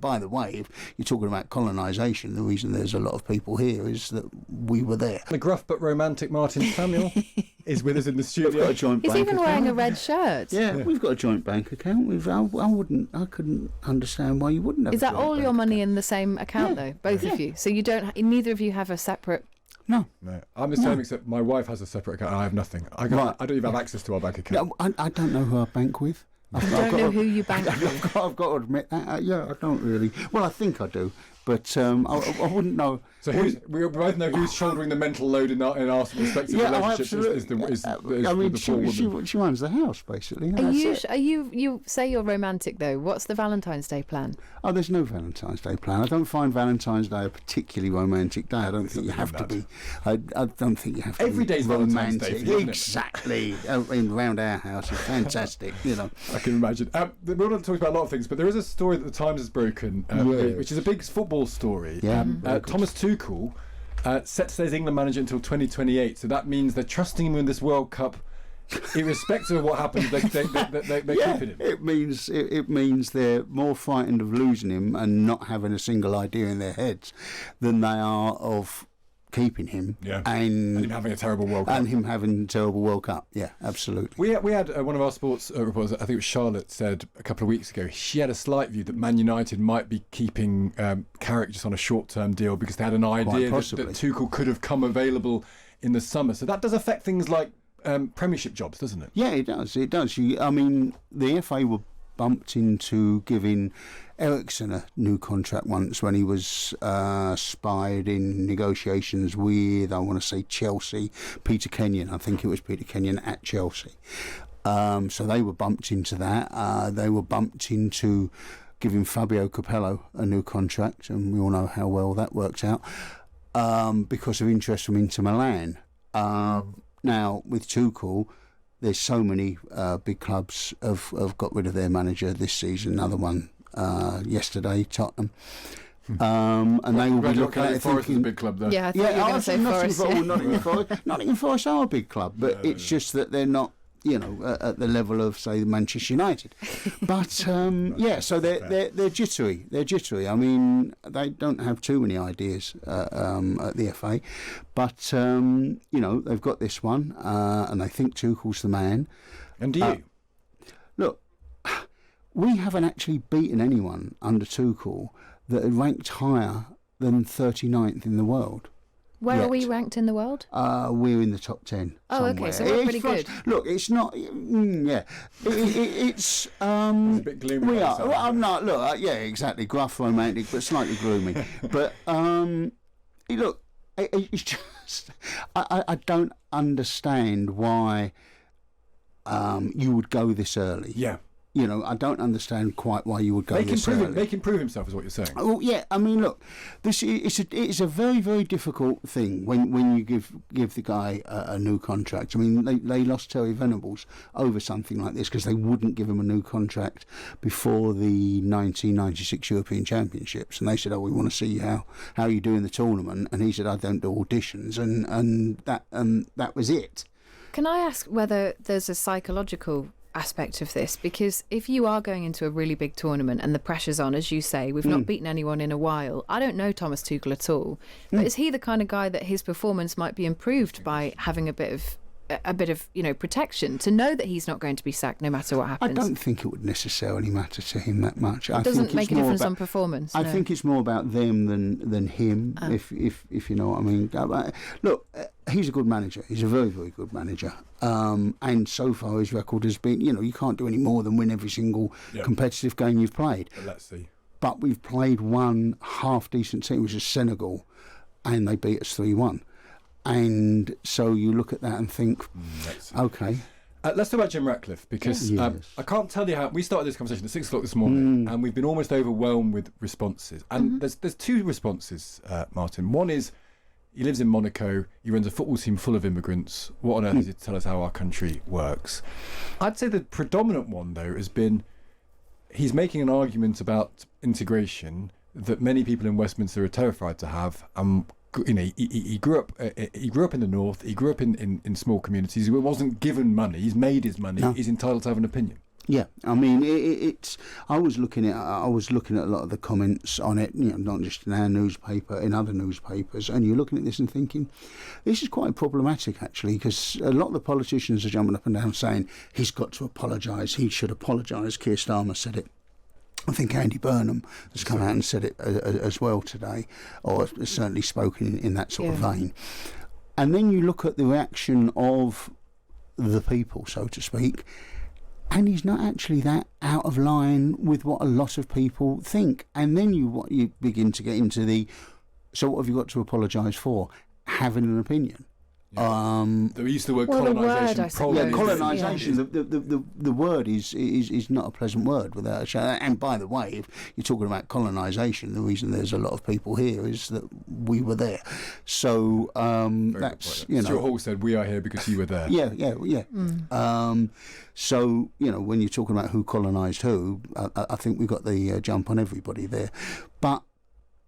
by the way, if you're talking about colonisation, the reason there's a lot of people here is that we were there. The gruff but romantic Martin Samuel is with us in the studio. We've got a joint He's bank even account. wearing a red shirt. Yeah, we've got a joint bank account. I couldn't understand why you wouldn't have. Is that all your money in the same account though, both of you? So you don't, neither of you have a separate. No. I'm the same, except my wife has a separate account and I have nothing. I don't even have access to our bank account. No, I don't know who I bank with. I don't know who you bank with. I've got to admit that. Yeah, I don't really. Well, I think I do, but I wouldn't know. So we both know who's shouldering the mental load in our respective relationships. She runs the house basically. You say you're romantic though. What's the Valentine's Day plan? Oh, there's no Valentine's Day plan. I don't find Valentine's Day a particularly romantic day. I don't think you have to be. I don't think you have to. Every be day's romantic. Valentine's Day for you, exactly. Around our house is fantastic. I can imagine. We're not talking about a lot of things, but there is a story that the Times has broken, which is a big football story. Thomas Tuchel set to stay as England manager until 2028, so that means they're trusting him in this World Cup, irrespective of what happens. They're keeping him. It means they're more frightened of losing him and not having a single idea in their heads than they are of keeping him, and him having a terrible World Cup. Yeah, absolutely. We had one of our sports reporters, I think it was Charlotte, said a couple of weeks ago she had a slight view that Man United might be keeping Carrick just on a short-term deal because they had an idea that Tuchel could have come available in the summer. So that does affect things like Premiership jobs, doesn't it? Yeah, it does. The FA were bumped into giving Ericsson a new contract once when he was spied in negotiations with, I want to say, Chelsea. Peter Kenyon, I think it was Peter Kenyon at Chelsea. So they were bumped into that. They were bumped into giving Fabio Capello a new contract, and we all know how well that worked out, because of interest from Inter Milan. Now, with Tuchel, there's so many big clubs have got rid of their manager this season. Another one yesterday, Tottenham. And they will be looking at it Forest thinking... is a big club, though. Yeah, I thought you were going to say Forest. Nottingham Forest are a big club, but it's just that they're not, at the level of, say, Manchester United. But so they're jittery. They're jittery. I mean, they don't have too many ideas at the FA, but they've got this one, and they think Tuchel's the man. And do you? Look, we haven't actually beaten anyone under Tuchel that had ranked higher than 39th in the world. Where are we ranked in the world? We're in the top 10. Oh, somewhere. okay, so we're pretty good. Look, it's not. It's It's a bit gloomy. We are. Well, I'm not. Look, exactly. Gruff, romantic, but slightly gloomy. But look, it's just. I don't understand why you would go this early. Yeah. I don't understand quite why you would go this early. They can prove himself, is what you're saying. Oh yeah, I mean, look, it's a very, very difficult thing when you give the guy a new contract. I mean, they lost Terry Venables over something like this because they wouldn't give him a new contract before the 1996 European Championships, and they said, "Oh, we want to see how you do in the tournament," and he said, "I don't do auditions," and that was it. Can I ask whether there's a psychological aspect of this, because if you are going into a really big tournament and the pressure's on, as you say, we've not beaten anyone in a while. I don't know Thomas Tuchel at all, but is he the kind of guy that his performance might be improved by having a bit of protection to know that he's not going to be sacked no matter what happens? I don't think it would necessarily matter to him that much. It doesn't make a difference on performance. I think it's more about them than him. If you know what I mean. Look, he's a good manager. He's a very, very good manager. And so far his record has been, you can't do any more than win every single competitive game you've played. But let's see. But we've played one half decent team, which is Senegal, and they beat us 3-1. And so you look at that and think, okay. Let's talk about Jim Ratcliffe, because I can't tell you how we started this conversation at 6 o'clock this morning, and we've been almost overwhelmed with responses. And there's two responses, Martin. One is, he lives in Monaco, he runs a football team full of immigrants. What on earth is it to tell us how our country works? I'd say the predominant one, though, has been he's making an argument about integration that many people in Westminster are terrified to have. He grew up in the north. He grew up in small communities. He wasn't given money. He's made his money. No. He's entitled to have an opinion. Yeah, I mean, it's. I was looking at a lot of the comments on it, not just in our newspaper, in other newspapers, and you're looking at this and thinking, this is quite problematic actually, because a lot of the politicians are jumping up and down saying he's got to apologise, he should apologise. Keir Starmer said it. I think Andy Burnham has come out and said it as well today, or certainly spoken in that sort of vein. And then you look at the reaction of the people, so to speak. And he's not actually that out of line with what a lot of people think. And then you begin to get into so what have you got to apologise for? Having an opinion. Yeah. They use the word colonisation. Colonisation. The word is not a pleasant word without a shadow. And by the way, if you're talking about colonisation, the reason there's a lot of people here is that we were there. So that's Stuart Hall said, "We are here because you were there." Yeah. So when you're talking about who colonised who, I think we got the jump on everybody there, but.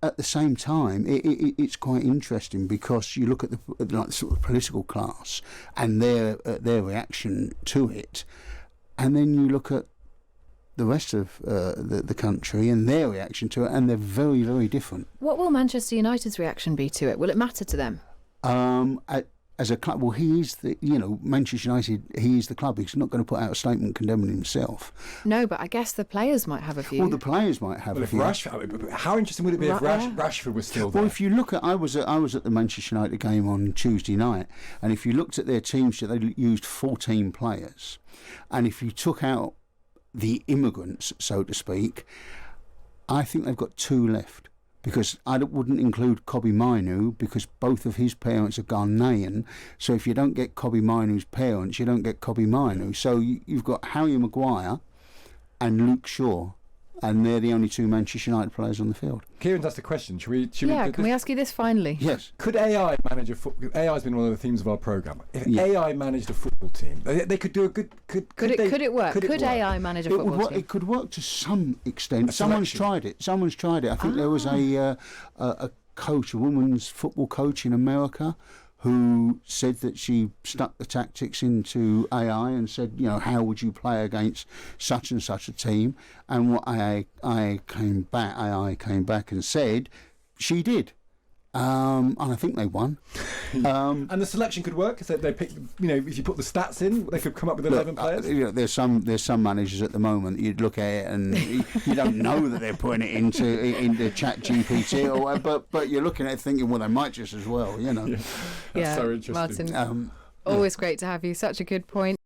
At the same time, it's quite interesting because you look at the sort of political class and their reaction to it, and then you look at the rest of the country and their reaction to it, and they're very, very different. What will Manchester United's reaction be to it? Will it matter to them? As a club, well, he is Manchester United. He is the club. He's not going to put out a statement condemning himself. No, but I guess the players might have a view. Well, the players might have a view. How interesting would it be if Rashford was still there? Well, if you look at, I was at the Manchester United game on Tuesday night, and if you looked at their team sheet, they used 14 players, and if you took out the immigrants, so to speak, I think they've got 2 left. Because I wouldn't include Kobbie Mainoo because both of his parents are Ghanaian. So if you don't get Kobbie Mainoo's parents, you don't get Kobbie Mainoo. So you've got Harry Maguire and Luke Shaw, and they're the only 2 Manchester United players on the field. Kieran's asked a question. Can we ask you this finally? Yes. Could AI manage a football? AI has been one of the themes of our programme. If AI managed a football team, they could do a good. Could it work? Could AI manage a football team? It could work to some extent. Someone's tried it. I think there was a coach, a woman's football coach in America, who said that she stuck the tactics into AI and said, how would you play against such and such a team? And what AI came back and said she did. And I think they won. And the selection could work. So they pick, if you put the stats in, they could come up with 11 players. There's some managers at the moment that you'd look at it and you don't know that they're putting it into Chat GPT or whatever, but you're looking at it thinking, well, they might just as well, That's so interesting. Martin, always great to have you. Such a good point.